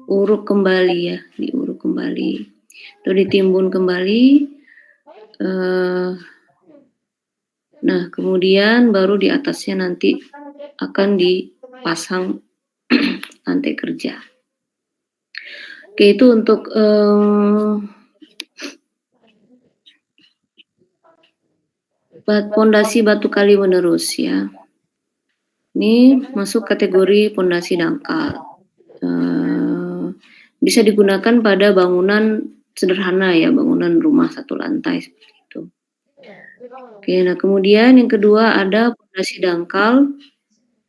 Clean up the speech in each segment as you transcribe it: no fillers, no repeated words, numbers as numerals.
diuruk kembali ya, diuruk kembali, atau ditimbun kembali. Nah, kemudian baru di atasnya nanti akan dipasang lantai kerja. Oke, itu untuk pondasi batu kali menerus ya. Ini masuk kategori pondasi dangkal. Bisa digunakan pada bangunan sederhana ya, bangunan rumah satu lantai seperti itu. Oke, nah kemudian yang kedua ada pondasi dangkal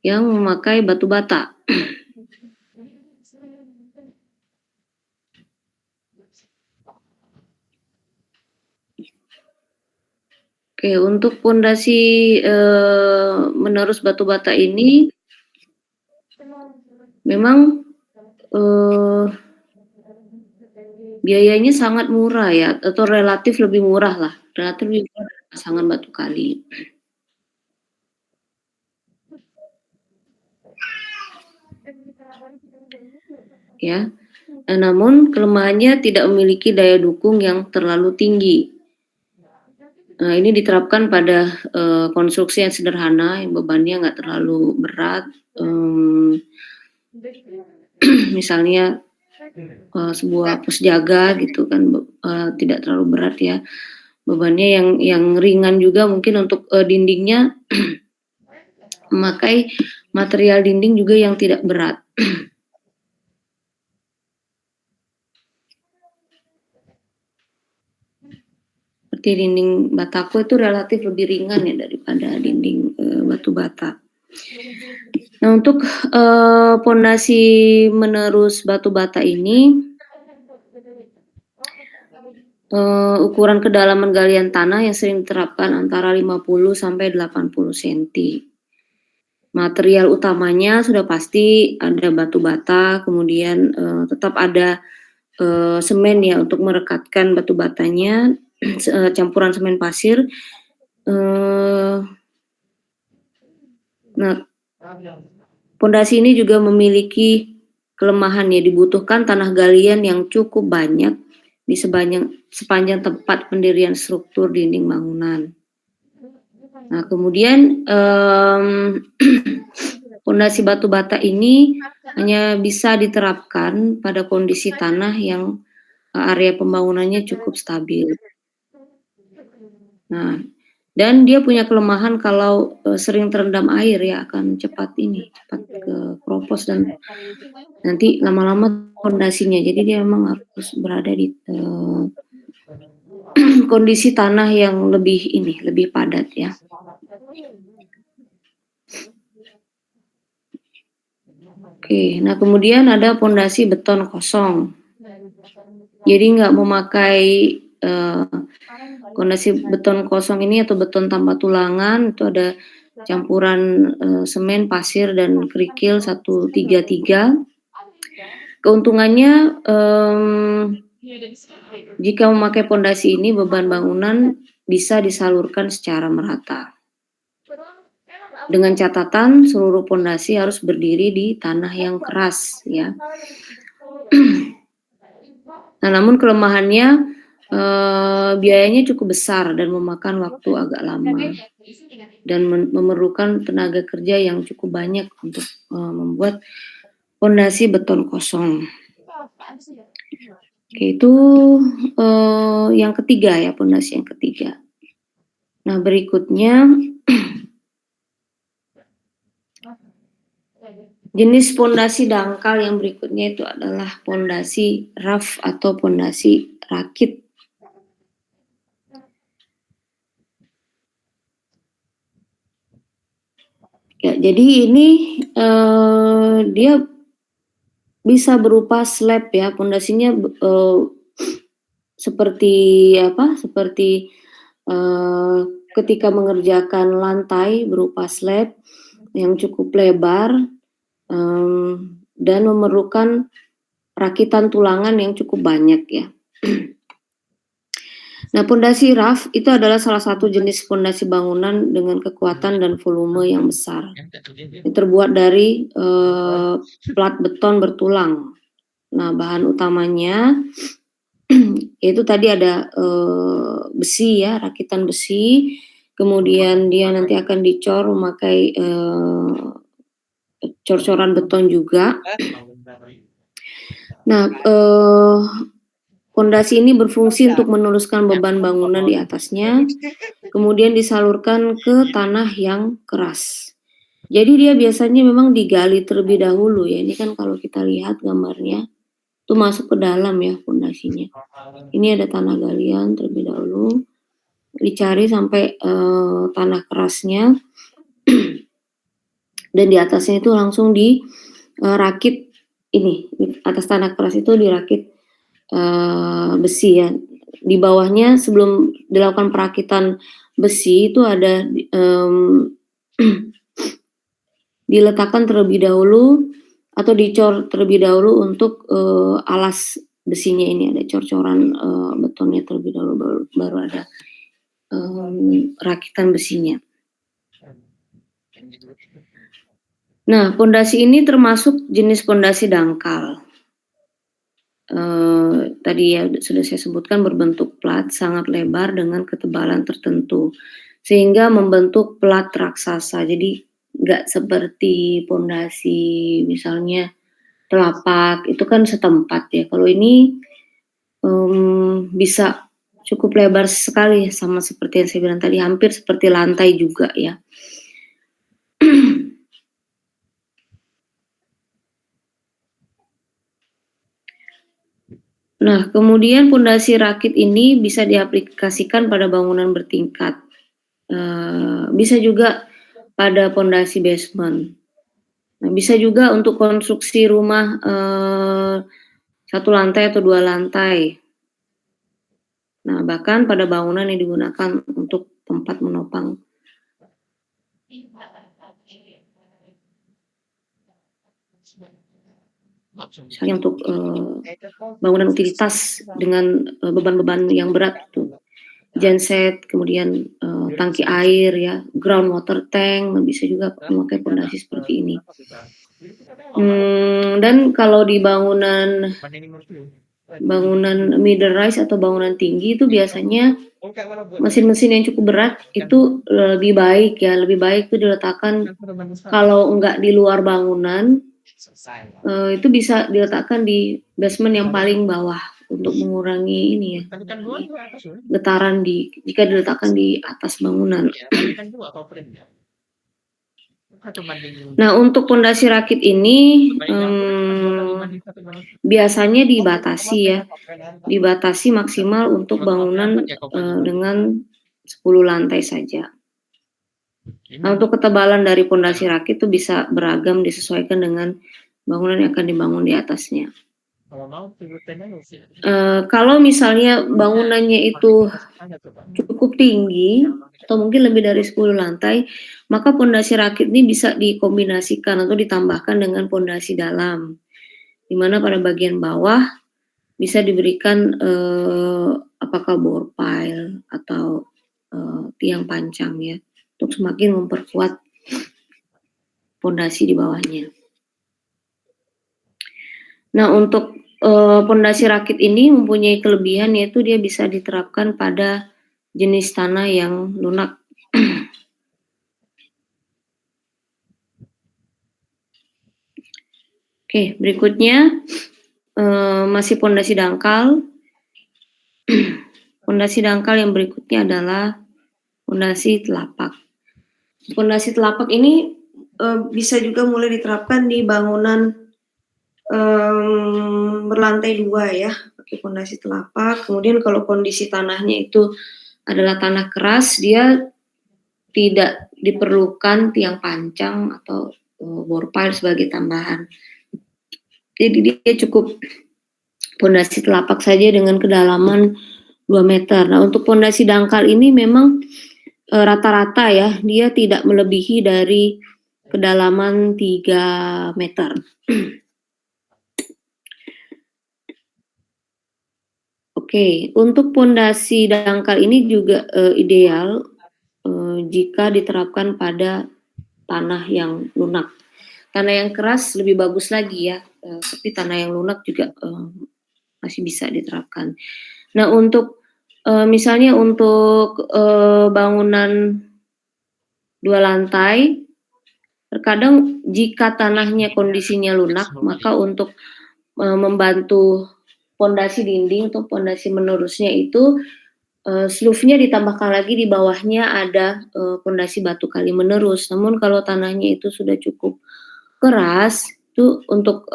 yang memakai batu bata. Oke, untuk pondasi menerus batu bata ini memang biayanya sangat murah ya, atau relatif lebih murah lah, relatif lebih murah dari pasangan batu kali. Ya, namun kelemahannya tidak memiliki daya dukung yang terlalu tinggi. Nah, ini diterapkan pada konstruksi yang sederhana, yang bebannya nggak terlalu berat. Misalnya sebuah pusjaga gitu kan, tidak terlalu berat ya. Bebannya yang ringan juga mungkin untuk dindingnya memakai material dinding juga yang tidak berat. Seperti dinding batako itu relatif lebih ringan ya daripada dinding batu bata. Nah, untuk pondasi menerus batu bata ini ukuran kedalaman galian tanah yang sering diterapkan antara 50 sampai 80 cm. Material utamanya sudah pasti ada batu bata, kemudian tetap ada semen ya untuk merekatkan batu batanya, campuran semen pasir. Nah, pondasi ini juga memiliki kelemahan ya, dibutuhkan tanah galian yang cukup banyak di sepanjang tempat pendirian struktur dinding bangunan. Nah, kemudian pondasi batu bata ini hanya bisa diterapkan pada kondisi tanah yang area pembangunannya cukup stabil. Nah, dan dia punya kelemahan kalau sering terendam air ya, akan cepat keropos dan nanti lama-lama pondasinya. Jadi dia memang harus berada di kondisi tanah yang lebih padat ya. Oke, nah kemudian ada pondasi beton kosong. Jadi nggak memakai pondasi beton kosong ini atau beton tanpa tulangan, itu ada campuran semen, pasir, dan kerikil 133. Keuntungannya jika memakai pondasi ini beban bangunan bisa disalurkan secara merata. Dengan catatan seluruh pondasi harus berdiri di tanah yang keras ya. Nah, namun kelemahannya biayanya cukup besar dan memakan waktu agak lama dan memerlukan tenaga kerja yang cukup banyak untuk membuat pondasi beton kosong. Oke, itu yang ketiga ya, pondasi yang ketiga. Nah, berikutnya jenis pondasi dangkal yang berikutnya itu adalah pondasi raf atau pondasi rakit. Ya, jadi ini dia bisa berupa slab ya, pondasinya seperti ketika mengerjakan lantai berupa slab yang cukup lebar dan memerlukan rakitan tulangan yang cukup banyak ya. Nah, pondasi raf itu adalah salah satu jenis pondasi bangunan dengan kekuatan dan volume yang besar. Yang terbuat dari plat beton bertulang. Nah, bahan utamanya yaitu tadi ada, besi ya, rakitan besi, kemudian dia nanti akan dicor memakai, cor-coran beton juga. Nah, pondasi ini berfungsi untuk meneruskan beban bangunan di atasnya, kemudian disalurkan ke tanah yang keras. Jadi dia biasanya memang digali terlebih dahulu ya, ini kan kalau kita lihat gambarnya, itu masuk ke dalam ya pondasinya. Ini ada tanah galian terlebih dahulu, dicari sampai, tanah kerasnya, dan di atasnya itu langsung rakit ini, atas tanah keras itu dirakit, besi ya. Di bawahnya sebelum dilakukan perakitan besi itu ada, diletakkan terlebih dahulu atau dicor terlebih dahulu untuk, alas besinya ini, ada cor-coran, betonnya terlebih dahulu baru ada, rakitan besinya. Nah, pondasi ini termasuk jenis pondasi dangkal. Tadi ya sudah saya sebutkan berbentuk plat sangat lebar dengan ketebalan tertentu, sehingga membentuk plat raksasa. Jadi nggak seperti pondasi misalnya telapak, itu kan setempat ya. Kalau ini, bisa cukup lebar sekali sama seperti yang saya bilang tadi, hampir seperti lantai juga ya. Nah, kemudian pondasi rakit ini bisa diaplikasikan pada bangunan bertingkat, bisa juga pada pondasi basement. Nah, bisa juga untuk konstruksi rumah, 1 lantai atau 2 lantai. Nah, bahkan pada bangunan yang digunakan untuk tempat menopang. Misalnya untuk, bangunan utilitas dengan, beban-beban yang berat tuh, genset, kemudian, tangki air ya, ground water tank, bisa juga memakai pondasi seperti ini. Dan kalau di bangunan middle rise atau bangunan tinggi itu biasanya mesin-mesin yang cukup berat itu lebih baik ya, lebih baik itu diletakkan kalau enggak di luar bangunan, itu bisa diletakkan di basement yang paling bawah untuk mengurangi ini ya, getaran jika diletakkan di atas bangunan. Nah, untuk pondasi rakit ini, biasanya dibatasi maksimal untuk bangunan, dengan 10 lantai saja. Nah, untuk ketebalan dari pondasi rakit itu bisa beragam disesuaikan dengan bangunan yang akan dibangun di atasnya. Kalau misalnya bangunannya itu cukup tinggi atau mungkin lebih dari 10 lantai, maka pondasi rakit ini bisa dikombinasikan atau ditambahkan dengan pondasi dalam, di mana pada bagian bawah bisa diberikan, apakah bore pile atau, tiang pancang ya, untuk semakin memperkuat pondasi di bawahnya. Nah, untuk, pondasi rakit ini mempunyai kelebihan yaitu dia bisa diterapkan pada jenis tanah yang lunak. Oke, berikutnya, masih pondasi dangkal. Pondasi dangkal yang berikutnya adalah pondasi telapak. Pondasi telapak ini, bisa juga mulai diterapkan di bangunan, berlantai 2 ya, pakai pondasi telapak. Kemudian kalau kondisi tanahnya itu adalah tanah keras, dia tidak diperlukan tiang pancang atau, bore pile sebagai tambahan. Jadi dia cukup pondasi telapak saja dengan kedalaman 2 meter. Nah, untuk pondasi dangkal ini memang, rata-rata ya, dia tidak melebihi dari kedalaman 3 meter. Oke, untuk pondasi dangkal ini juga, ideal, jika diterapkan pada tanah yang lunak. Tanah yang keras lebih bagus lagi ya, tapi tanah yang lunak juga masih bisa diterapkan. Nah, untuk misalnya untuk bangunan 2 lantai, terkadang jika tanahnya kondisinya lunak, maka untuk membantu pondasi dinding atau pondasi menerusnya itu sloofnya ditambahkan lagi di bawahnya ada pondasi batu kali menerus. Namun kalau tanahnya itu sudah cukup keras, itu untuk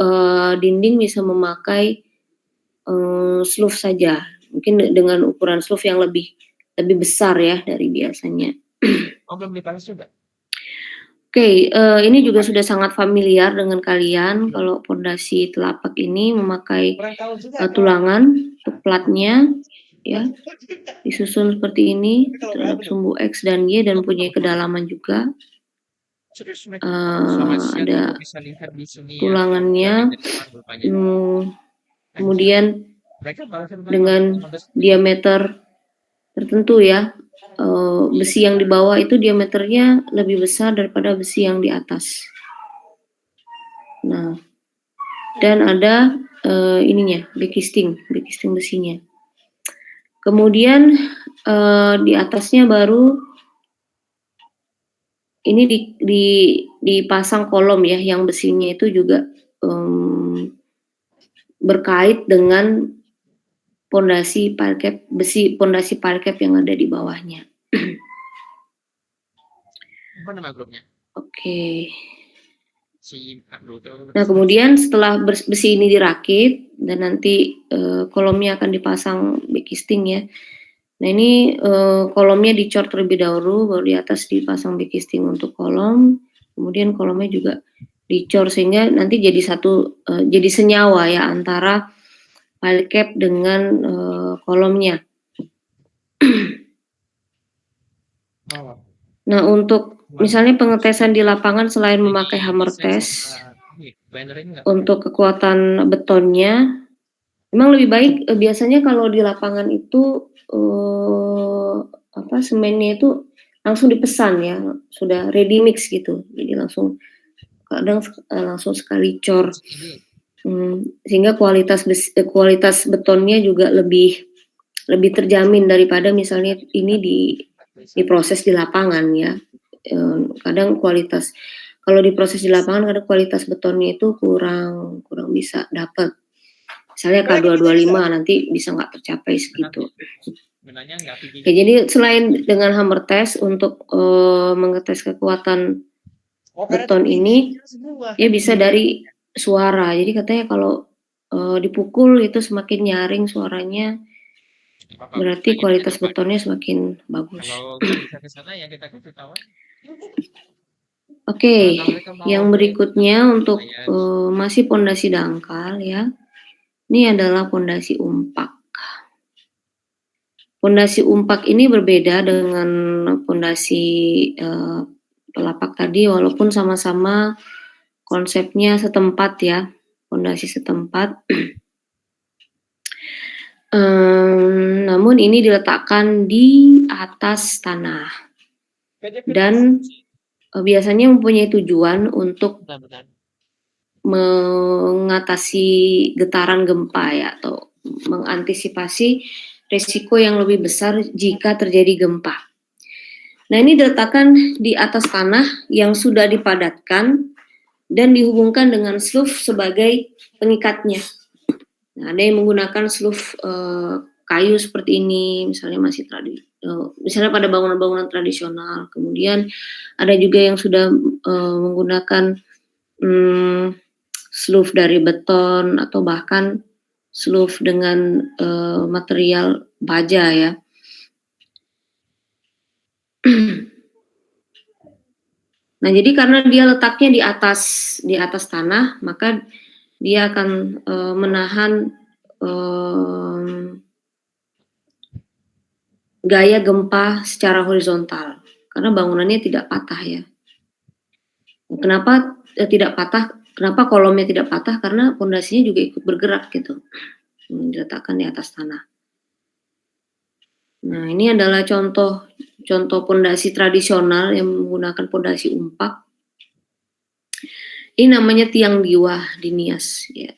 dinding bisa memakai sloof saja. Mungkin dengan ukuran sloof yang lebih besar ya dari biasanya. Oh, belum dipanas juga? Oke, ini juga sudah sangat familiar dengan kalian kalau pondasi telapak ini memakai tulangan untuk platnya ya, disusun seperti ini terhadap sumbu X dan Y dan punya kedalaman juga. Ada tulangannya, kemudian dengan diameter tertentu ya, besi yang di bawah itu diameternya lebih besar daripada besi yang di atas. Nah, dan ada ininya, backcasting besinya. Kemudian di atasnya baru ini dipasang kolom ya, yang besinya itu juga berkait dengan pondasi parket besi, pondasi parket yang ada di bawahnya. Apa nama grupnya? Oke. Nah, kemudian setelah besi ini dirakit dan nanti kolomnya akan dipasang backcasting ya. Nah, ini kolomnya dicor terlebih dahulu, baru di atas dipasang backcasting untuk kolom, kemudian kolomnya juga dicor sehingga nanti jadi satu, jadi senyawa ya antara pile cap dengan kolomnya. Nah, untuk misalnya pengetesan di lapangan selain memakai hammer test untuk kekuatan betonnya, memang lebih baik biasanya kalau di lapangan itu semennya itu langsung dipesan ya, sudah ready mix gitu. Jadi kadang langsung sekali cor. Sehingga kualitas betonnya juga lebih terjamin daripada misalnya ini diproses di lapangan ya. Kadang kalau diproses di lapangan kadang kualitas betonnya itu kurang bisa dapat. Misalnya K225 nanti bisa nggak tercapai segitu. Ya, jadi selain dengan hammer test untuk mengetes kekuatan beton ini, ya bisa dari suara. Jadi katanya kalau dipukul itu semakin nyaring suaranya, berarti kualitas betonnya semakin bagus. Oke, yang berikutnya untuk masih pondasi dangkal ya. Ini adalah pondasi umpak. Pondasi umpak ini berbeda dengan pondasi pelapak tadi, walaupun sama-sama konsepnya setempat ya, pondasi setempat. Namun ini diletakkan di atas tanah dan biasanya mempunyai tujuan untuk mengatasi getaran gempa ya, atau mengantisipasi risiko yang lebih besar jika terjadi gempa. Nah, ini diletakkan di atas tanah yang sudah dipadatkan dan dihubungkan dengan sloof sebagai pengikatnya. Nah, ada yang menggunakan sloof kayu seperti ini, misalnya misalnya pada bangunan-bangunan tradisional. Kemudian ada juga yang sudah menggunakan sloof dari beton atau bahkan sloof dengan material baja ya. Nah, jadi karena dia letaknya di atas tanah, maka dia akan menahan gaya gempa secara horizontal karena bangunannya tidak patah ya. Kenapa tidak patah? Kenapa kolomnya tidak patah? Karena pondasinya juga ikut bergerak gitu, diletakkan di atas tanah. Nah, ini adalah contoh pondasi tradisional yang menggunakan pondasi umpak. Ini namanya tiang diwa di Nias ya.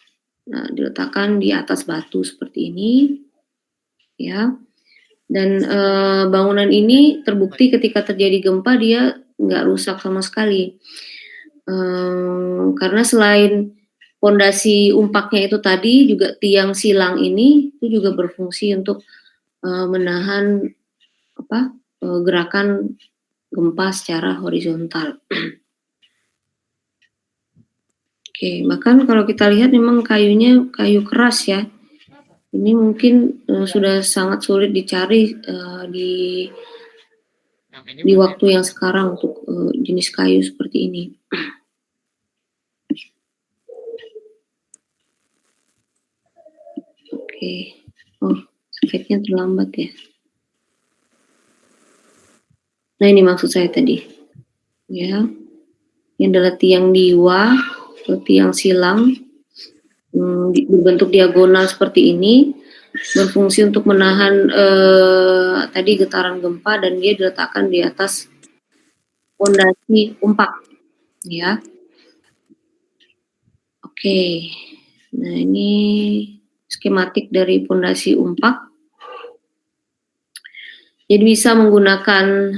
Nah, diletakkan di atas batu seperti ini ya. Dan bangunan ini terbukti ketika terjadi gempa dia nggak rusak sama sekali. Karena selain pondasi umpaknya itu tadi, juga tiang silang ini itu juga berfungsi untuk menahan gerakan gempa secara horizontal. Oke, bahkan kalau kita lihat memang kayunya kayu keras ya. Ini mungkin sudah sangat sulit dicari di waktu yang sekarang untuk jenis kayu seperti ini. Oke, oh slide-nya terlambat ya. Nah ini maksud saya tadi, ya. Ini adalah tiang diwa atau tiang silang berbentuk diagonal seperti ini, berfungsi untuk menahan tadi getaran gempa dan dia diletakkan di atas pondasi umpak, ya. Oke, nah ini skematik dari pondasi umpak. Jadi bisa menggunakan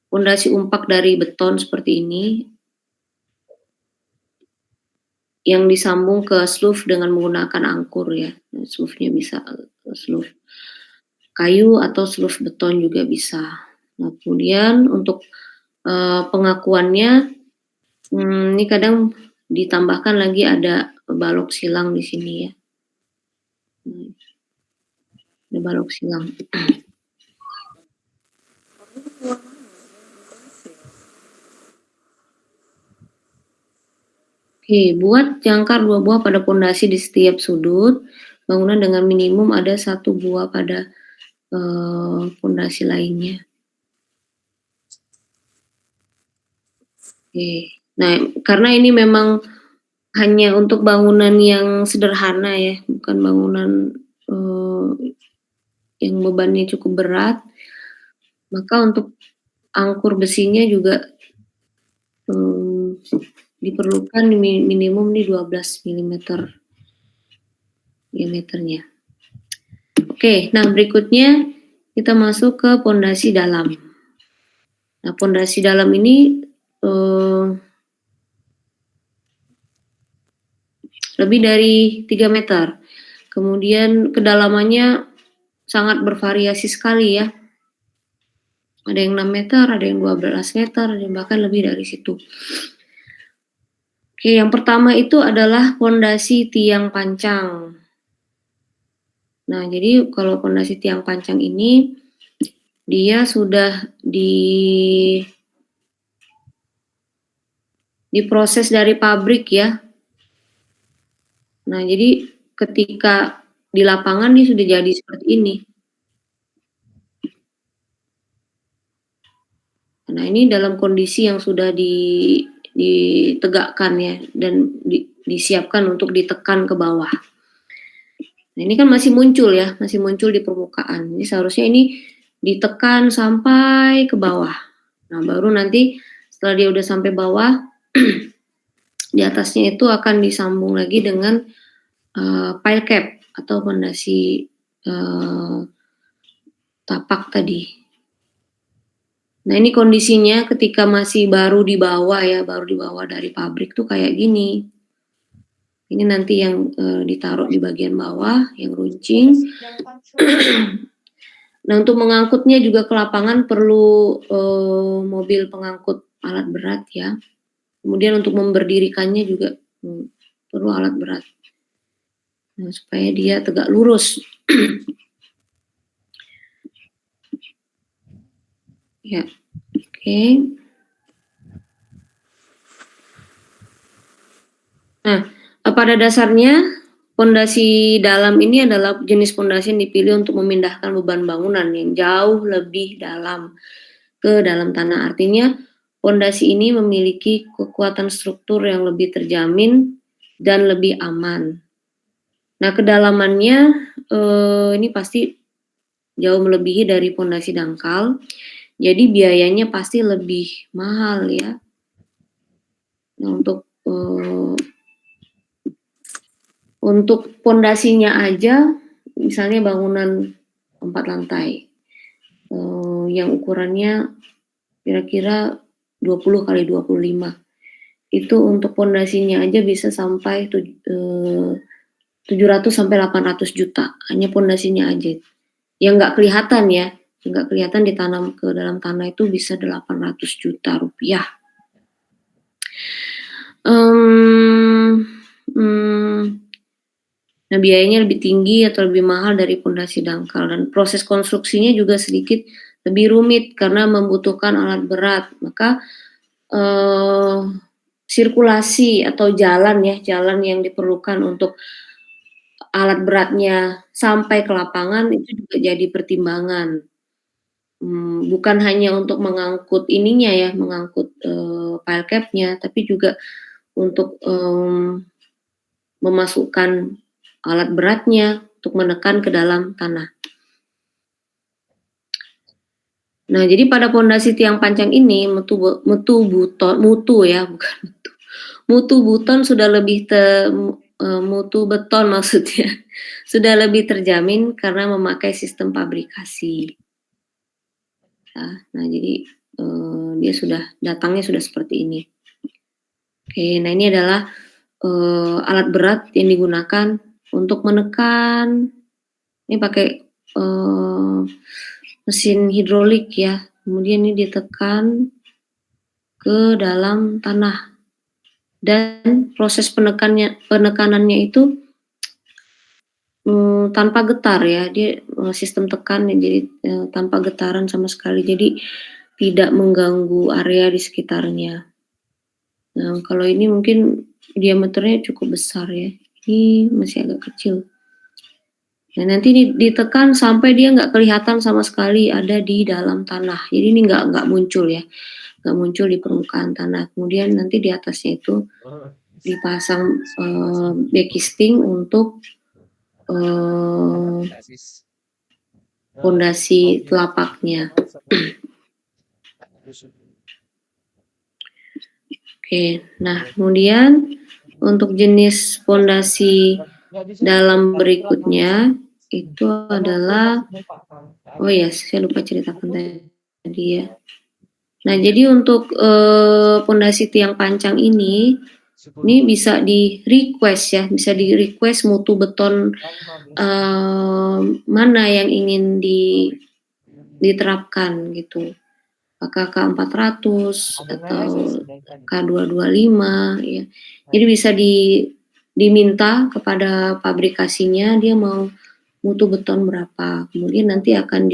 pondasi umpak dari beton seperti ini yang disambung ke sloof dengan menggunakan angkur ya. Sloof-nya bisa sloof kayu atau sloof beton juga bisa. Nah, kemudian untuk pengakuannya ini kadang ditambahkan lagi ada balok silang di sini ya. Ada balok silang. Oke, buat jangkar 2 buah pada pondasi di setiap sudut bangunan dengan minimum ada 1 buah pada pondasi lainnya. Oke, nah karena ini memang hanya untuk bangunan yang sederhana ya, bukan bangunan yang bebannya cukup berat, maka untuk angkur besinya juga diperlukan minimum di 12 mm diameternya. Oke, nah berikutnya kita masuk ke pondasi dalam. Nah, pondasi dalam ini lebih dari 3 meter. Kemudian kedalamannya sangat bervariasi sekali ya. Ada yang 6 meter, ada yang 12 meter, dan bahkan lebih dari situ. Oke, yang pertama itu adalah pondasi tiang pancang. Nah, jadi kalau pondasi tiang pancang ini dia sudah diproses dari pabrik ya. Nah, jadi ketika di lapangan dia sudah jadi seperti ini. Nah, ini dalam kondisi yang sudah ditegakkan ya dan disiapkan untuk ditekan ke bawah. Nah, ini kan masih muncul ya, masih muncul di permukaan. Jadi seharusnya ini ditekan sampai ke bawah. Nah, baru nanti setelah dia udah sampai bawah, di atasnya itu akan disambung lagi dengan pile cap atau pondasi tapak tadi. Nah, ini kondisinya ketika masih baru dibawa ya, baru dibawa dari pabrik tuh kayak gini. Ini nanti yang ditaruh di bagian bawah, yang runcing. Nah, untuk mengangkutnya juga ke lapangan perlu mobil pengangkut alat berat ya. Kemudian untuk memberdirikannya juga perlu alat berat. Nah, supaya dia tegak lurus. Ya, oke. Nah, pada dasarnya pondasi dalam ini adalah jenis pondasi yang dipilih untuk memindahkan beban bangunan yang jauh lebih dalam ke dalam tanah. Artinya pondasi ini memiliki kekuatan struktur yang lebih terjamin dan lebih aman. Nah, kedalamannya ini pasti jauh melebihi dari pondasi dangkal. Jadi biayanya pasti lebih mahal ya. Nah, untuk pondasinya aja, misalnya bangunan 4 lantai, yang ukurannya kira-kira 20 kali 25. Itu untuk pondasinya aja bisa sampai 700 sampai 800 juta, hanya pondasinya aja. Yang nggak kelihatan ya, nggak kelihatan ditanam ke dalam tanah itu bisa 800 juta rupiah. Nah, biayanya lebih tinggi atau lebih mahal dari pondasi dangkal, dan proses konstruksinya juga sedikit lebih rumit karena membutuhkan alat berat. Maka sirkulasi atau jalan yang diperlukan untuk alat beratnya sampai ke lapangan itu juga jadi pertimbangan. Bukan hanya untuk mengangkut ininya ya, mengangkut pile cap-nya, tapi juga untuk memasukkan alat beratnya untuk menekan ke dalam tanah. Nah, jadi pada pondasi tiang pancang ini mutu beton sudah lebih mutu beton maksudnya sudah lebih terjamin karena memakai sistem pabrikasi. Nah, jadi dia datangnya sudah seperti ini. Oke, nah ini adalah alat berat yang digunakan untuk menekan. Ini pakai mesin hidrolik ya. Kemudian ini ditekan ke dalam tanah. Dan proses penekanannya itu tanpa getar ya, dia sistem tekan jadi tanpa getaran sama sekali, jadi tidak mengganggu area di sekitarnya. Nah, kalau ini mungkin diameternya cukup besar ya, ini masih agak kecil. Nah, nanti ditekan sampai dia nggak kelihatan sama sekali ada di dalam tanah, jadi ini nggak muncul ya, nggak muncul di permukaan tanah. Kemudian nanti di atasnya itu dipasang backisting untuk pondasi telapaknya. Oke, nah kemudian untuk jenis pondasi dalam berikutnya itu adalah, oh ya saya lupa ceritakan tadi ya. Nah, jadi untuk pondasi tiang pancang ini bisa bisa di request mutu beton mana yang ingin diterapkan gitu. Apakah K400 atau K225 ya. Jadi bisa diminta kepada pabrikasinya dia mau mutu beton berapa. Kemudian nanti akan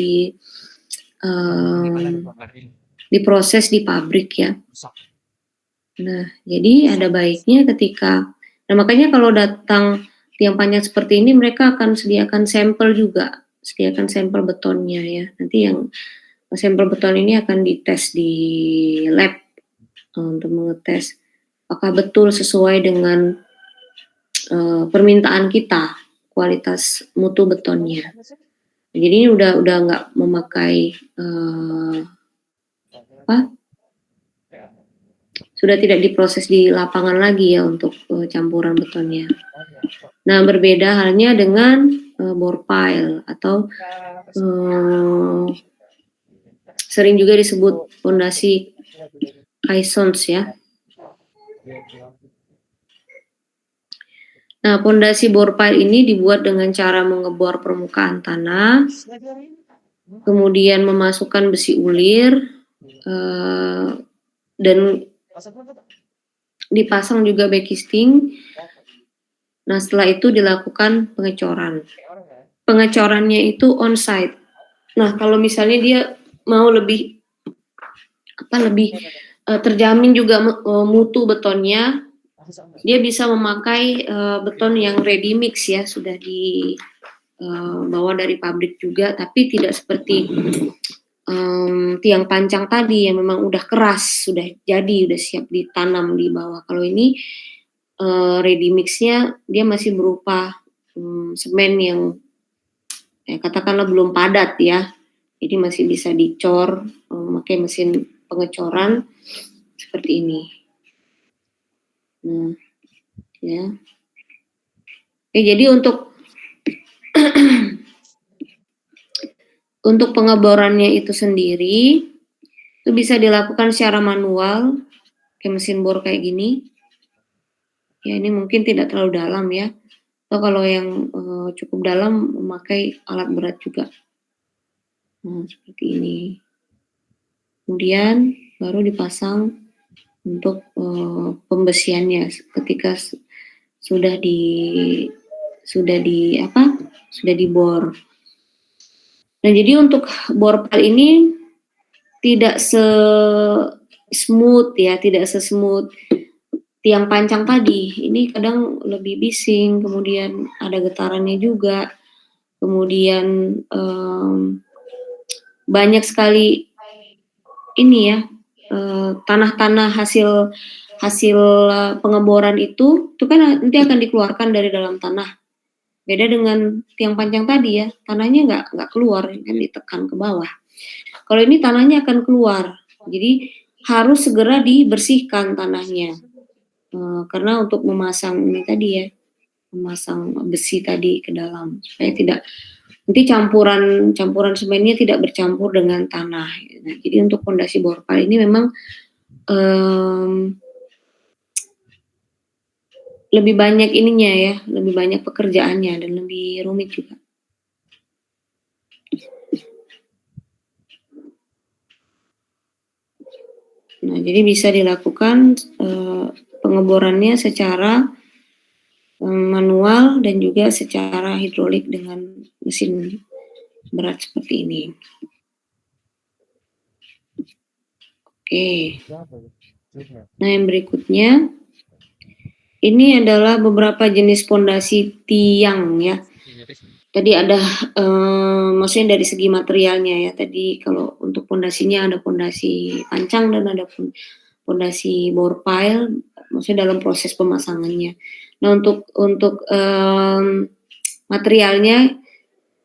diproses di pabrik ya. Nah, jadi ada baiknya makanya kalau datang tiang panjang seperti ini mereka akan sediakan sampel juga, sediakan sampel betonnya ya. Nanti yang sampel beton ini akan dites di lab untuk mengetes apakah betul sesuai dengan permintaan kita kualitas mutu betonnya. Jadi ini udah nggak memakai sudah tidak diproses di lapangan lagi ya untuk campuran betonnya. Nah, berbeda halnya dengan bore pile atau sering juga disebut pondasi caissons ya. Nah, pondasi bore pile ini dibuat dengan cara mengebor permukaan tanah, kemudian memasukkan besi ulir, dan dipasang juga backisting. Nah, setelah itu dilakukan pengecoran. Pengecorannya itu on-site. Nah, kalau misalnya dia mau lebih terjamin juga mutu betonnya, dia bisa memakai beton yang ready mix ya, sudah dibawa dari pabrik juga, tapi tidak seperti tiang pancang tadi yang memang udah keras, sudah siap ditanam di bawah. Kalau ini ready mixnya dia masih berupa semen yang katakanlah belum padat ya, jadi masih bisa dicor pakai mesin pengecoran seperti ini. Nah, ya. Oke, jadi untuk untuk pengeborannya itu sendiri itu bisa dilakukan secara manual kayak mesin bor kayak gini. Ya, ini mungkin tidak terlalu dalam ya. Atau kalau yang cukup dalam memakai alat berat juga. Nah, seperti ini. Kemudian baru dipasang untuk pembesiannya ketika sudah dibor. Nah, jadi untuk bor pile ini tidak smooth ya, tidak sesmooth tiang pancang tadi. Ini kadang lebih bising, kemudian ada getarannya juga, kemudian banyak sekali ini ya, tanah-tanah hasil pengeboran itu kan nanti akan dikeluarkan dari dalam tanah. Beda dengan tiang pancang tadi ya, tanahnya nggak keluar, kan ditekan ke bawah. Kalau ini tanahnya akan keluar, jadi harus segera dibersihkan tanahnya. Karena untuk memasang ini tadi ya, memasang besi tadi ke dalam supaya tidak nanti campuran semennya tidak bercampur dengan tanah. Nah, jadi untuk fondasi bor pile ini memang lebih banyak ininya ya, lebih banyak pekerjaannya dan lebih rumit juga. Nah, jadi bisa dilakukan pengeborannya secara manual dan juga secara hidrolik dengan mesin berat seperti ini. Oke. Nah, yang berikutnya ini adalah beberapa jenis pondasi tiang ya. Tadi ada maksudnya dari segi materialnya ya. Tadi kalau untuk pondasinya ada pondasi pancang dan ada pondasi bor pile, maksudnya dalam proses pemasangannya. Nah, untuk materialnya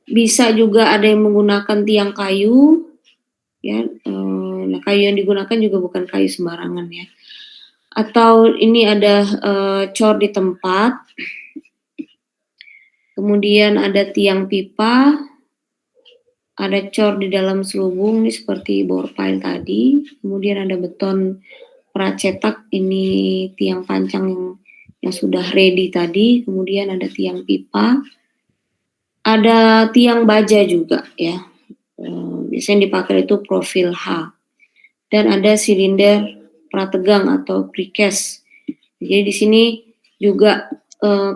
bisa juga ada yang menggunakan tiang kayu ya. Nah, kayu yang digunakan juga bukan kayu sembarangan ya. Atau ini ada cor di tempat, kemudian ada tiang pipa, ada cor di dalam selubung ini seperti bor pile tadi, kemudian ada beton pracetak, ini tiang pancang yang sudah ready tadi, kemudian ada tiang pipa, ada tiang baja juga ya, biasanya dipakai itu profil H, dan ada silinder prategang atau precast. Jadi di sini juga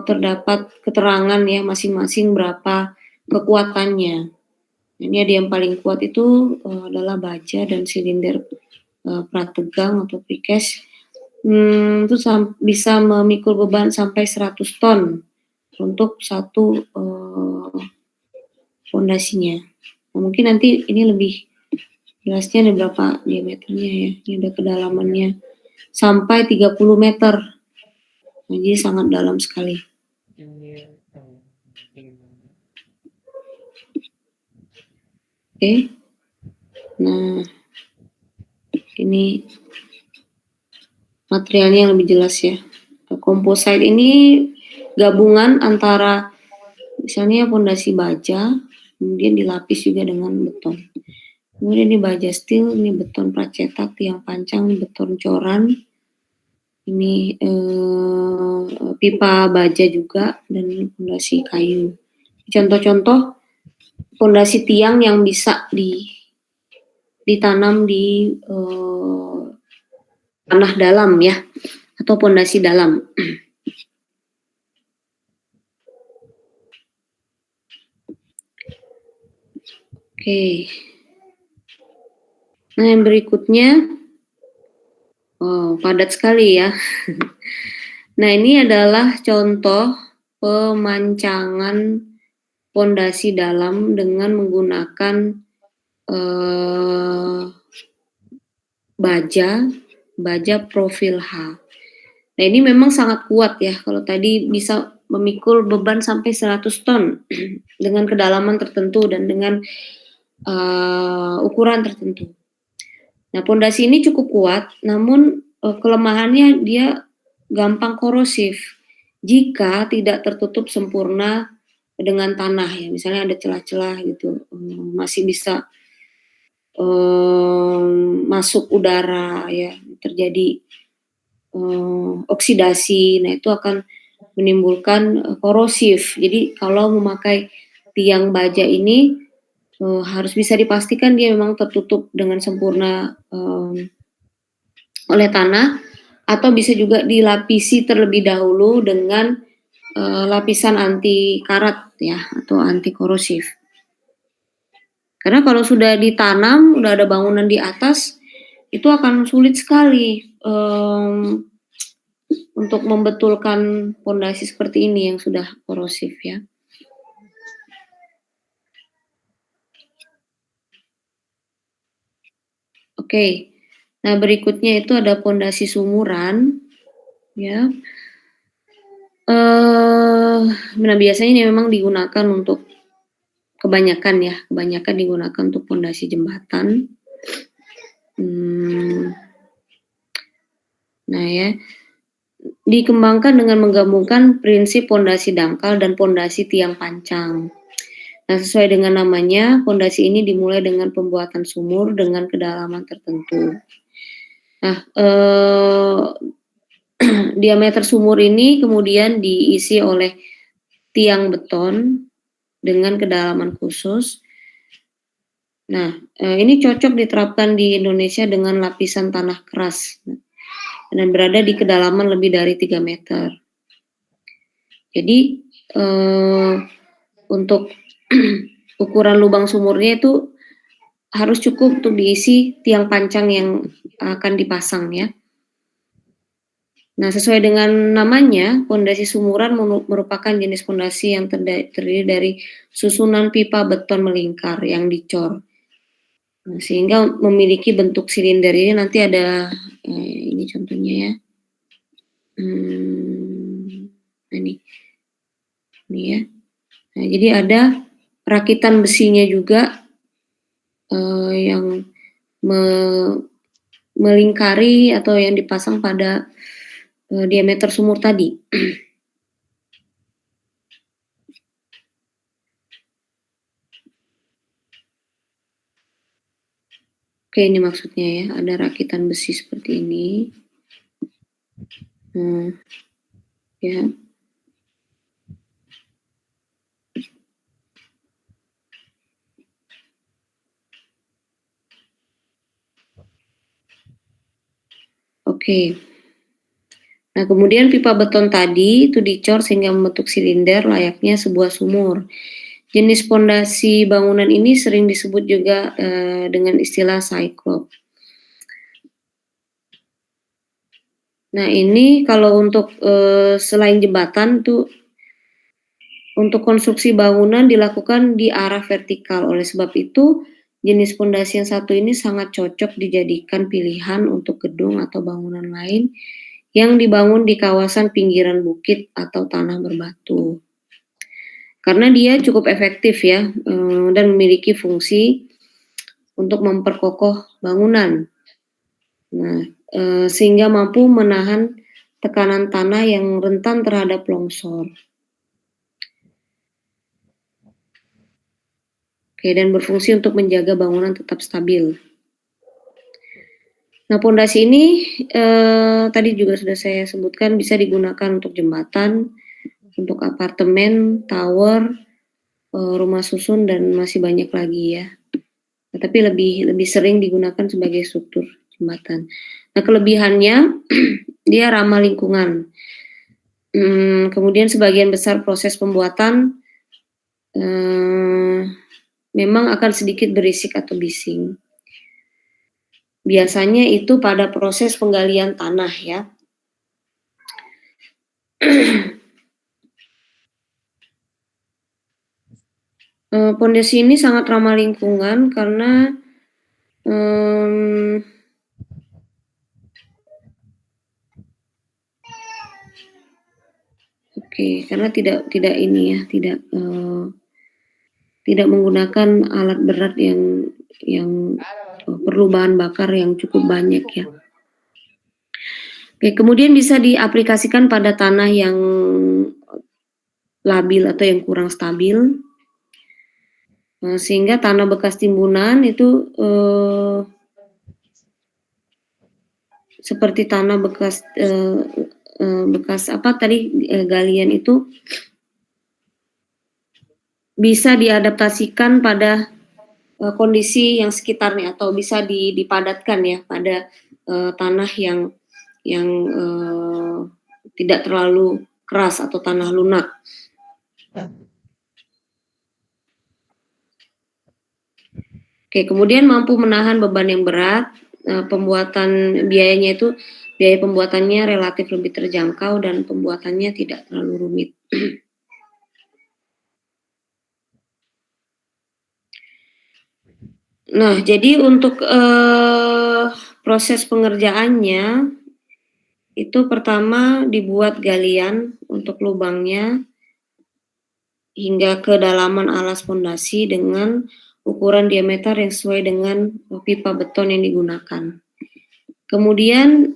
terdapat keterangan ya masing-masing berapa kekuatannya. Ini ada yang paling kuat itu adalah baja dan silinder prategang atau precast. Itu bisa memikul beban sampai 100 ton untuk satu fondasinya. Nah, mungkin nanti ini lebih jelasnya ada berapa diameternya ya. Ini ada kedalamannya sampai 30 meter. Nah, jadi sangat dalam sekali. Oke. Nah, ini materialnya yang lebih jelas ya. Composite ini gabungan antara misalnya fondasi baja, kemudian dilapis juga dengan beton. Kemudian ini baja steel, ini beton pracetak, tiang pancang, beton coran, ini pipa baja juga, dan ini fondasi kayu. Contoh-contoh fondasi tiang yang bisa ditanam di tanah dalam ya, atau fondasi dalam. Oke. Nah, yang berikutnya, padat sekali ya. Nah, ini adalah contoh pemancangan fondasi dalam dengan menggunakan baja profil H. Nah, ini memang sangat kuat ya. Kalau tadi bisa memikul beban sampai 100 ton dengan kedalaman tertentu dan dengan ukuran tertentu. Nah, pondasi ini cukup kuat, namun kelemahannya dia gampang korosif jika tidak tertutup sempurna dengan tanah ya, misalnya ada celah-celah gitu, masih bisa masuk udara ya, terjadi oksidasi. Nah, itu akan menimbulkan korosif. Jadi kalau memakai tiang baja ini harus bisa dipastikan dia memang tertutup dengan sempurna oleh tanah, atau bisa juga dilapisi terlebih dahulu dengan lapisan anti karat ya, atau anti korosif. Karena kalau sudah ditanam, udah ada bangunan di atas, itu akan sulit sekali untuk membetulkan pondasi seperti ini yang sudah korosif ya. Oke, nah berikutnya itu ada pondasi sumuran ya. Nah biasanya ini memang digunakan untuk kebanyakan digunakan untuk pondasi jembatan. Nah ya, dikembangkan dengan menggabungkan prinsip pondasi dangkal dan pondasi tiang pancang. Nah, sesuai dengan namanya, pondasi ini dimulai dengan pembuatan sumur dengan kedalaman tertentu. Nah, diameter sumur ini kemudian diisi oleh tiang beton dengan kedalaman khusus. Nah, ini cocok diterapkan di Indonesia dengan lapisan tanah keras dan berada di kedalaman lebih dari 3 meter. Jadi, untuk ukuran lubang sumurnya itu harus cukup untuk diisi tiang pancang yang akan dipasang ya. Nah, sesuai dengan namanya, pondasi sumuran merupakan jenis pondasi yang terdiri dari susunan pipa beton melingkar yang dicor. Nah, sehingga memiliki bentuk silinder. Ini nanti ada ini contohnya ya. Ini ya. Nah, jadi ada rakitan besinya juga yang melingkari atau yang dipasang pada diameter sumur tadi. Oke, ini maksudnya ya, ada rakitan besi seperti ini. Ya. Oke. Nah, kemudian pipa beton tadi itu dicor sehingga membentuk silinder layaknya sebuah sumur. Jenis pondasi bangunan ini sering disebut juga dengan istilah cyclop. Nah, ini kalau untuk selain jembatan tuh untuk konstruksi bangunan dilakukan di arah vertikal. Oleh sebab itu, jenis pondasi yang satu ini sangat cocok dijadikan pilihan untuk gedung atau bangunan lain yang dibangun di kawasan pinggiran bukit atau tanah berbatu. Karena dia cukup efektif ya, dan memiliki fungsi untuk memperkokoh bangunan. Nah, sehingga mampu menahan tekanan tanah yang rentan terhadap longsor. Oke, dan berfungsi untuk menjaga bangunan tetap stabil. Nah, pondasi ini tadi juga sudah saya sebutkan bisa digunakan untuk jembatan, untuk apartemen, tower, rumah susun dan masih banyak lagi ya. Nah, tapi lebih sering digunakan sebagai struktur jembatan. Nah, kelebihannya dia ramah lingkungan. Kemudian sebagian besar proses pembuatan memang akan sedikit berisik atau bising. Biasanya itu pada proses penggalian tanah ya. Pondasi ini sangat ramah lingkungan karena karena tidak ini ya, tidak menggunakan alat berat yang perlu bahan bakar yang cukup banyak ya. Oke, kemudian bisa diaplikasikan pada tanah yang labil atau yang kurang stabil, sehingga tanah bekas timbunan itu seperti tanah bekas galian itu bisa diadaptasikan pada kondisi yang sekitarnya atau bisa dipadatkan ya pada tanah yang tidak terlalu keras atau tanah lunak. Oke, kemudian mampu menahan beban yang berat. Biaya pembuatannya relatif lebih terjangkau dan pembuatannya tidak terlalu rumit. Nah, jadi untuk proses pengerjaannya itu pertama dibuat galian untuk lubangnya hingga kedalaman alas fondasi dengan ukuran diameter yang sesuai dengan pipa beton yang digunakan. Kemudian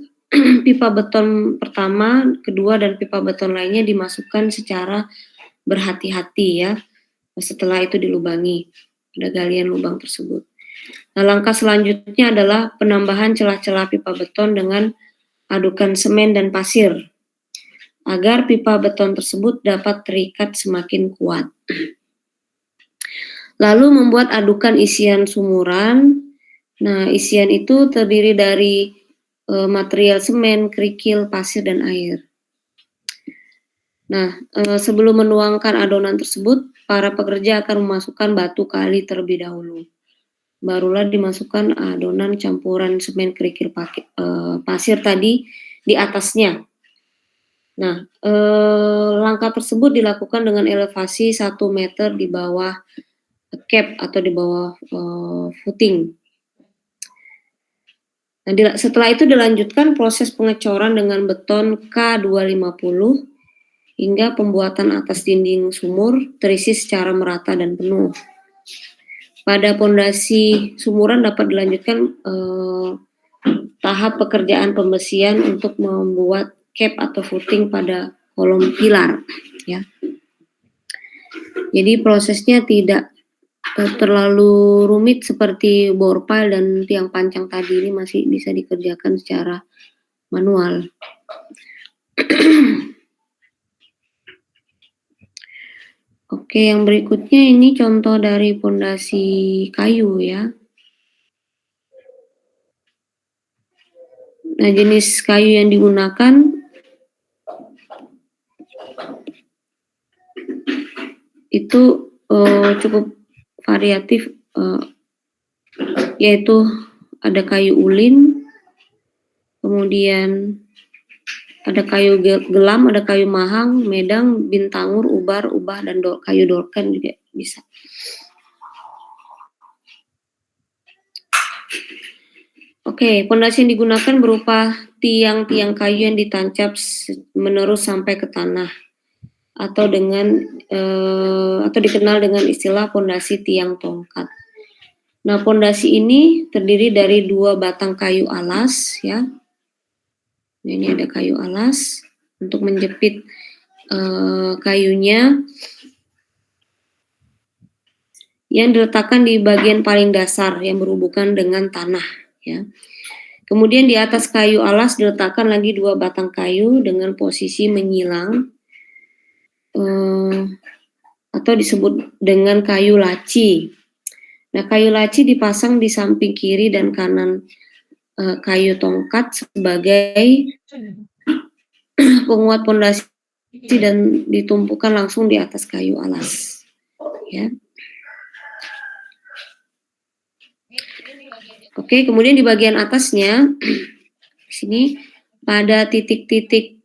pipa beton pertama, kedua, dan pipa beton lainnya dimasukkan secara berhati-hati ya. Setelah itu dilubangi pada galian lubang tersebut. Nah, langkah selanjutnya adalah penambahan celah-celah pipa beton dengan adukan semen dan pasir agar pipa beton tersebut dapat terikat semakin kuat. Lalu membuat adukan isian sumuran. Nah, isian itu terdiri dari material semen, kerikil, pasir, dan air. Nah, sebelum menuangkan adonan tersebut, para pekerja akan memasukkan batu kali terlebih dahulu. Barulah dimasukkan adonan campuran semen, kerikil, pasir tadi di atasnya. Nah, langkah tersebut dilakukan dengan elevasi 1 meter di bawah cap atau di bawah footing. Nah, setelah itu dilanjutkan proses pengecoran dengan beton K250 hingga pembuatan atas dinding sumur terisi secara merata dan penuh. Pada pondasi sumuran dapat dilanjutkan tahap pekerjaan pembesian untuk membuat cap atau footing pada kolom pilar. Ya. Jadi prosesnya tidak terlalu rumit seperti bor pile dan tiang pancang tadi, ini masih bisa dikerjakan secara manual. Oke, yang berikutnya ini contoh dari pondasi kayu ya. Nah, jenis kayu yang digunakan itu cukup variatif, yaitu ada kayu ulin, kemudian ada kayu gelam, ada kayu mahang, medang, bintangur, ubar, ubah, dan kayu dolken juga bisa. Oke, pondasi yang digunakan berupa tiang-tiang kayu yang ditancap menerus sampai ke tanah, atau dikenal dengan istilah pondasi tiang tongkat. Nah, pondasi ini terdiri dari 2 batang kayu alas ya. Nah, ini ada kayu alas untuk menjepit kayunya yang diletakkan di bagian paling dasar yang berhubungan dengan tanah ya. Kemudian di atas kayu alas diletakkan lagi 2 batang kayu dengan posisi menyilang atau disebut dengan kayu laci. Nah, kayu laci dipasang di samping kiri dan kanan kayu tongkat sebagai penguat pondasi dan ditumpukan langsung di atas kayu alas. Ya. Oke, kemudian di bagian atasnya, sini pada titik-titik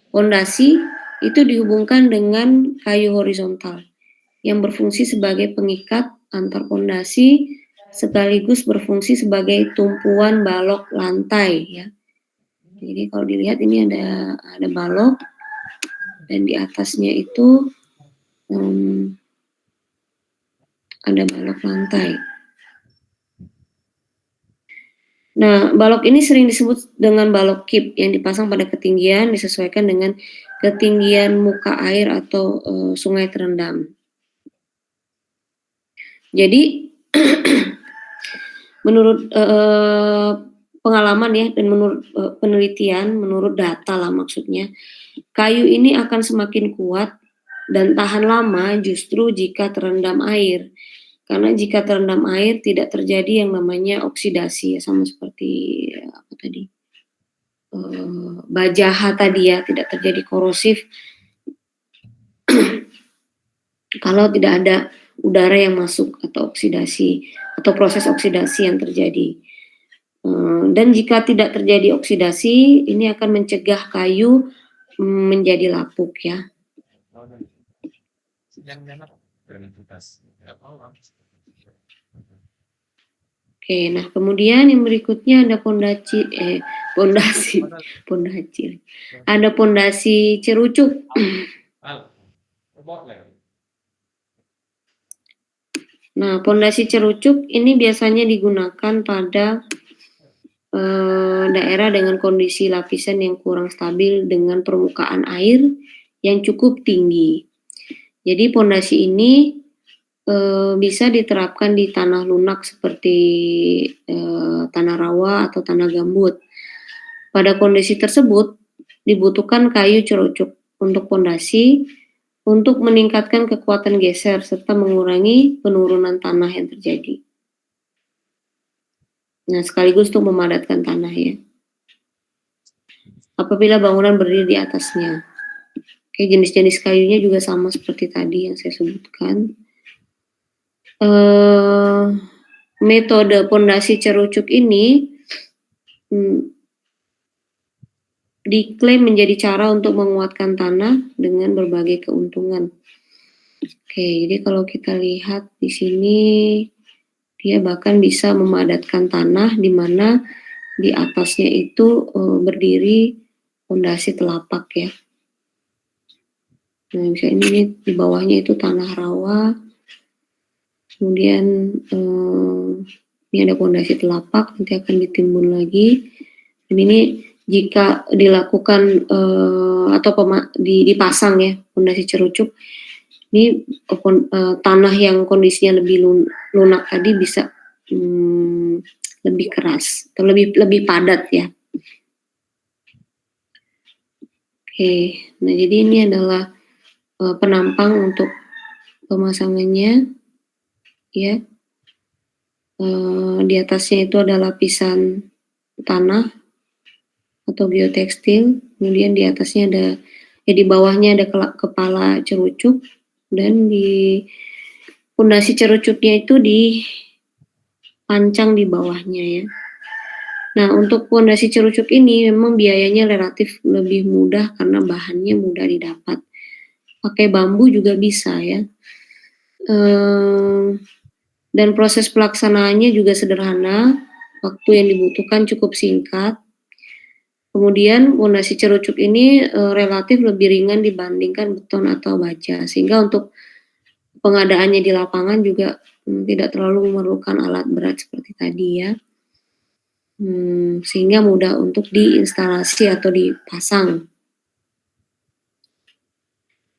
pondasi itu dihubungkan dengan kayu horizontal yang berfungsi sebagai pengikat antar pondasi sekaligus berfungsi sebagai tumpuan balok lantai ya. Jadi kalau dilihat ini ada balok dan di atasnya itu ada balok lantai. Nah, balok ini sering disebut dengan balok kip yang dipasang pada ketinggian disesuaikan dengan ketinggian muka air atau sungai terendam. Jadi menurut pengalaman ya dan menurut penelitian, menurut data lah maksudnya, kayu ini akan semakin kuat dan tahan lama justru jika terendam air. Karena jika terendam air tidak terjadi yang namanya oksidasi ya, sama seperti apa tadi, bajaha tadi ya, tidak terjadi korosif kalau tidak ada udara yang masuk atau oksidasi atau proses oksidasi yang terjadi. Dan jika tidak terjadi oksidasi, ini akan mencegah kayu menjadi lapuk ya. Oke, nah kemudian yang berikutnya ada pondasi. Ada pondasi cerucuk. Nah, pondasi cerucuk ini biasanya digunakan pada daerah dengan kondisi lapisan yang kurang stabil dengan permukaan air yang cukup tinggi. Jadi pondasi ini bisa diterapkan di tanah lunak seperti tanah rawa atau tanah gambut. Pada kondisi tersebut dibutuhkan kayu cerucuk untuk pondasi untuk meningkatkan kekuatan geser serta mengurangi penurunan tanah yang terjadi. Nah, sekaligus untuk memadatkan tanah ya. Apabila bangunan berdiri di atasnya. Oke, jenis-jenis kayunya juga sama seperti tadi yang saya sebutkan. Metode pondasi cerucuk ini diklaim menjadi cara untuk menguatkan tanah dengan berbagai keuntungan. Oke, jadi kalau kita lihat di sini dia bahkan bisa memadatkan tanah di mana di atasnya itu berdiri pondasi telapak ya. Nah, misalnya ini di bawahnya itu tanah rawa, kemudian ini ada pondasi telapak, nanti akan ditimbun lagi. Dan ini jika dilakukan atau dipasang ya pondasi cerucuk, ini tanah yang kondisinya lebih lunak tadi bisa lebih keras atau lebih padat ya. Oke, nah jadi ini adalah penampang untuk pemasangannya ya. Di atasnya itu ada lapisan tanah atau geotekstil, kemudian di atasnya ada di bawahnya ada kepala cerucuk dan di pondasi cerucuknya itu dipancang di bawahnya ya. Nah, untuk pondasi cerucuk ini memang biayanya relatif lebih mudah karena bahannya mudah didapat. Pakai bambu juga bisa ya. Dan proses pelaksanaannya juga sederhana, waktu yang dibutuhkan cukup singkat. Kemudian pondasi cerucuk ini relatif lebih ringan dibandingkan beton atau baja, sehingga untuk pengadaannya di lapangan juga tidak terlalu memerlukan alat berat seperti tadi ya. Sehingga mudah untuk diinstalasi atau dipasang.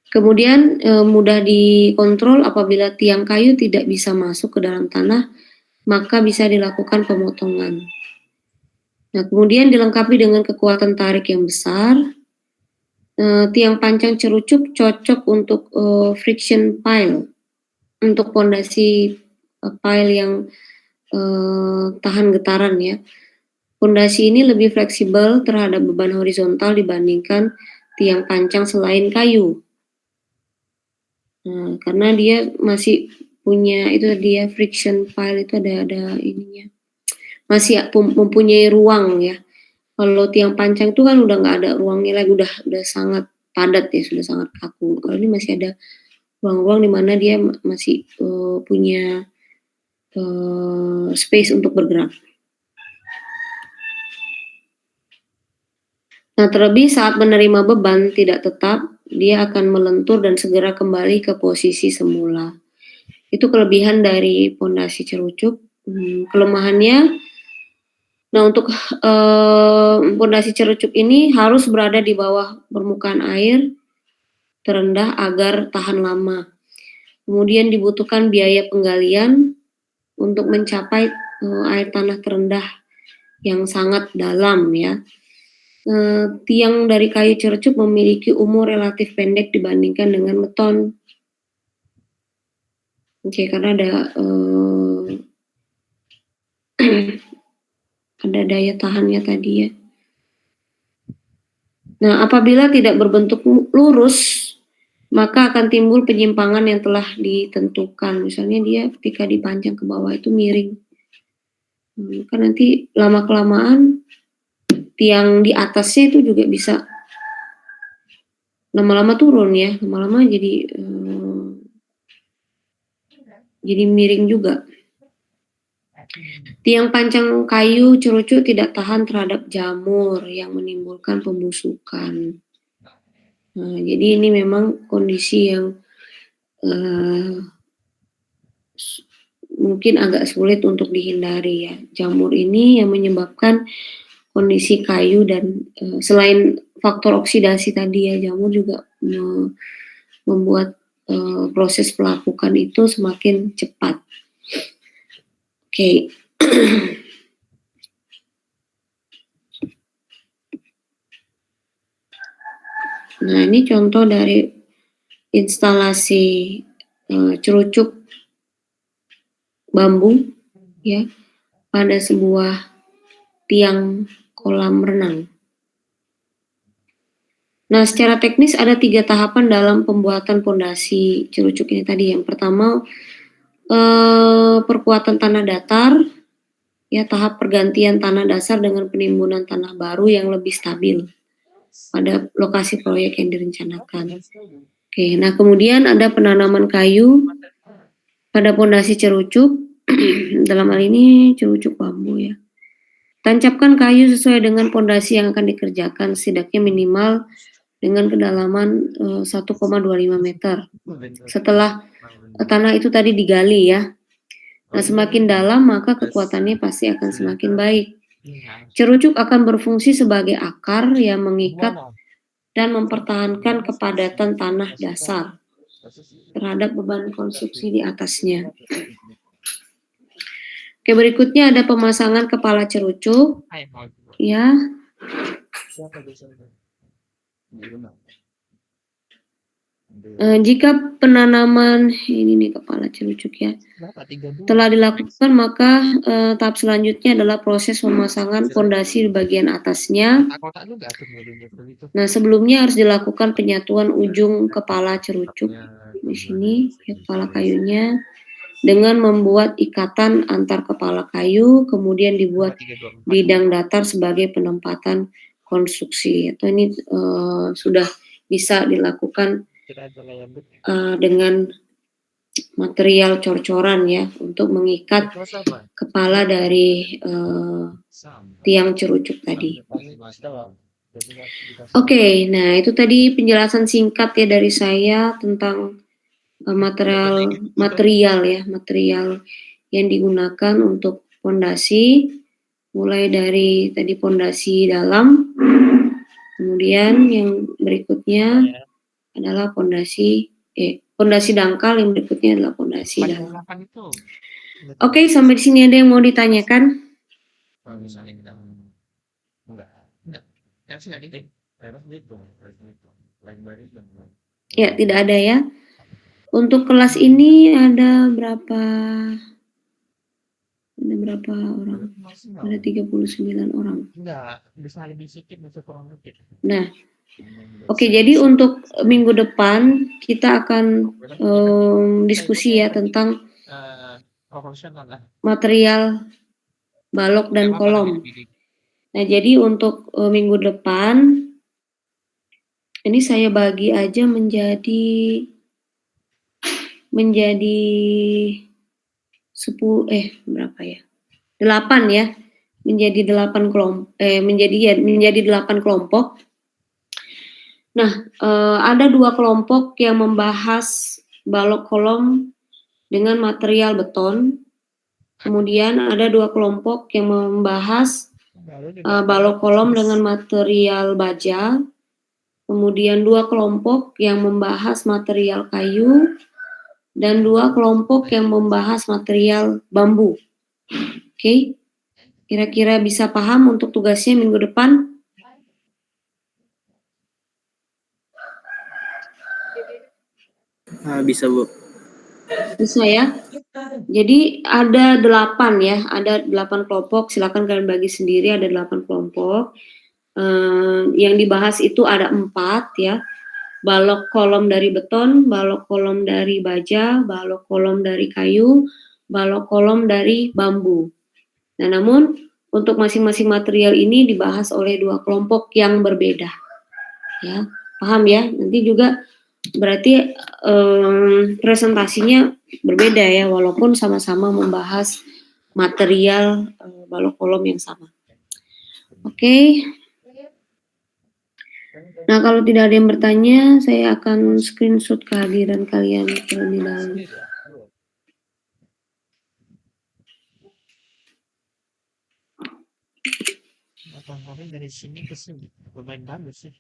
Kemudian mudah dikontrol apabila tiang kayu tidak bisa masuk ke dalam tanah, maka bisa dilakukan pemotongan. Nah, kemudian dilengkapi dengan kekuatan tarik yang besar. Tiang pancang cerucuk cocok untuk friction pile, untuk pondasi pile yang tahan getaran ya. Pondasi ini lebih fleksibel terhadap beban horizontal dibandingkan tiang pancang selain kayu. Nah, karena dia masih punya itu dia friction pile itu ada ininya. Masih mempunyai ruang ya. Kalau tiang pancang itu kan udah nggak ada ruangnya lagi, udah sangat padat ya, sudah sangat kaku. Kalau ini masih ada ruang-ruang di mana dia masih punya space untuk bergerak. Nah, terlebih saat menerima beban tidak tetap, dia akan melentur dan segera kembali ke posisi semula. Itu kelebihan dari pondasi cerucuk. Kelemahannya Nah, untuk pondasi cerucuk ini harus berada di bawah permukaan air terendah agar tahan lama. Kemudian dibutuhkan biaya penggalian untuk mencapai air tanah terendah yang sangat dalam ya. Tiang dari kayu cerucuk memiliki umur relatif pendek dibandingkan dengan beton. Oke, karena ada ada daya tahannya tadi ya. Nah, apabila tidak berbentuk lurus, maka akan timbul penyimpangan yang telah ditentukan. Misalnya dia ketika dipanjang ke bawah itu miring. Kan nanti lama-kelamaan tiang di atasnya itu juga bisa lama-lama turun ya, lama-lama jadi miring juga. Tiang panjang kayu cerucuk tidak tahan terhadap jamur yang menimbulkan pembusukan. Nah, jadi ini memang kondisi yang mungkin agak sulit untuk dihindari ya. Jamur ini yang menyebabkan kondisi kayu dan selain faktor oksidasi tadi ya, jamur juga membuat proses pelapukan itu semakin cepat. Oke. Nah, ini contoh dari instalasi cerucuk bambu ya pada sebuah tiang kolam renang. Nah, secara teknis ada 3 tahapan dalam pembuatan pondasi cerucuk ini tadi. Yang pertama, perkuatan tanah datar, ya tahap pergantian tanah dasar dengan penimbunan tanah baru yang lebih stabil pada lokasi proyek yang direncanakan. Oke, nah kemudian ada penanaman kayu pada pondasi cerucuk, dalam hal ini cerucuk bambu ya. Tancapkan kayu sesuai dengan pondasi yang akan dikerjakan, setidaknya minimal dengan kedalaman 1,25 meter. Setelah tanah itu tadi digali ya. Nah, semakin dalam maka kekuatannya pasti akan semakin baik. Cerucuk akan berfungsi sebagai akar yang mengikat dan mempertahankan kepadatan tanah dasar terhadap beban konstruksi di atasnya. Oke, berikutnya ada pemasangan kepala cerucuk. Ya. Jika penanaman ini nih kepala cerucuk ya telah dilakukan, maka tahap selanjutnya adalah proses pemasangan pondasi di bagian atasnya. Nah, sebelumnya harus dilakukan penyatuan ujung kepala cerucuk di sini ya, kepala kayunya dengan membuat ikatan antar kepala kayu, kemudian dibuat bidang datar sebagai penempatan konstruksi. Atau ini sudah bisa dilakukan dengan material cor-coran ya untuk mengikat kepala dari tiang cerucuk tadi. Oke, nah itu tadi penjelasan singkat ya dari saya tentang material yang digunakan untuk pondasi, mulai dari tadi pondasi dalam, kemudian yang berikutnya adalah pondasi dangkal, yang berikutnya adalah pondasi dalam. Oke, sampai di sini ada yang mau ditanyakan? Ya, tidak ada ya. Untuk kelas ini ada berapa orang? Ada 39 orang. Nah, oke, jadi untuk minggu depan kita akan diskusi ya tentang material balok dan kolom. Nah, jadi untuk minggu depan ini saya bagi aja menjadi 8 ya. Menjadi 8 kelompok. Nah, ada 2 kelompok yang membahas balok kolom dengan material beton. Kemudian ada 2 kelompok yang membahas balok kolom dengan material baja, kemudian 2 kelompok yang membahas material kayu, dan 2 kelompok yang membahas material bambu. Oke, kira-kira bisa paham untuk tugasnya minggu depan? Bisa, Bu. Bisa ya? Jadi ada 8 ya, ada 8 kelompok, silakan kalian bagi sendiri, ada 8 kelompok. Yang dibahas itu ada 4 ya, balok kolom dari beton, balok kolom dari baja, balok kolom dari kayu, balok kolom dari bambu. Nah, namun untuk masing-masing material ini dibahas oleh 2 kelompok yang berbeda. Ya, paham ya? Nanti juga berarti presentasinya berbeda ya, walaupun sama-sama membahas material balok kolom yang sama. Oke. Nah, kalau tidak ada yang bertanya, saya akan screenshot kehadiran kalian terlebih dahulu. Kemarin dari sini ke sini lumayan bagus sih.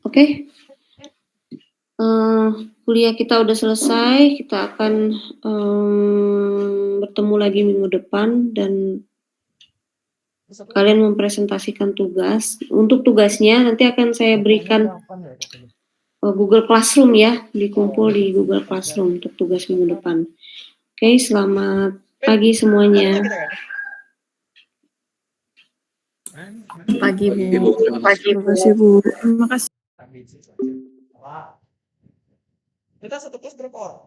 Oke. Kuliah kita udah selesai, kita akan bertemu lagi minggu depan dan kalian mempresentasikan tugas. Untuk tugasnya nanti akan saya berikan Google Classroom ya, dikumpul di Google Classroom untuk tugas minggu depan. Oke, selamat pagi semuanya. Pagi, Bu. Terima kasih. Terima kasih, Bu. Terima kasih. Kita satu kelas berapa orang?